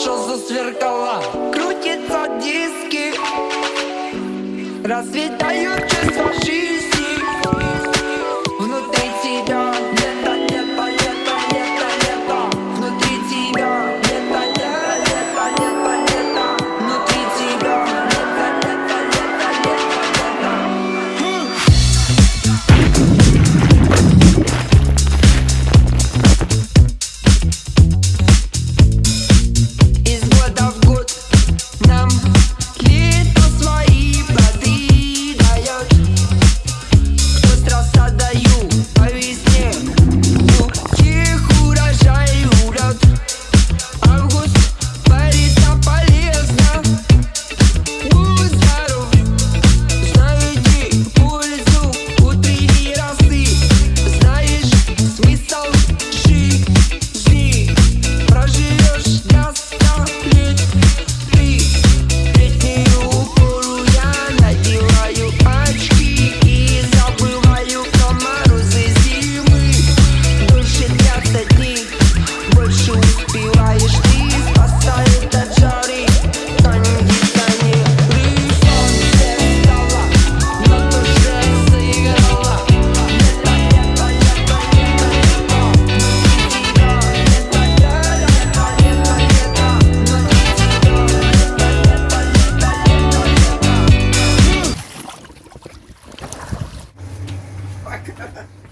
хорошо засверкала. Крутятся диски, расцветают чувства жизни. Внутри тебя лето, лето, лето, лето, лето. Внутри тебя лето, лето, лето, лето, лето. Внутри тебя лето, лето, лето, лето, лето. Из года в год нам лето свои плоды дает. Кто рассадаю по весне, их урожай урод. Август варится полезно. Здоров, знаете пользу утренней росы. Знаешь смысл жизни, проживешь до 100 лет. Ты летнюю пору я надеваю очки и забываю про морозы зимы. Дольше длятся дни, больше успеваешь ты. Спасает от жары кондиционеры. Солнце встало, на душе заиграло. Лето, лето, лето, лето, лето. Внутри тебя лето, лето, лето, лето, лето. Внутри тебя лето, лето, лето, лето, лето.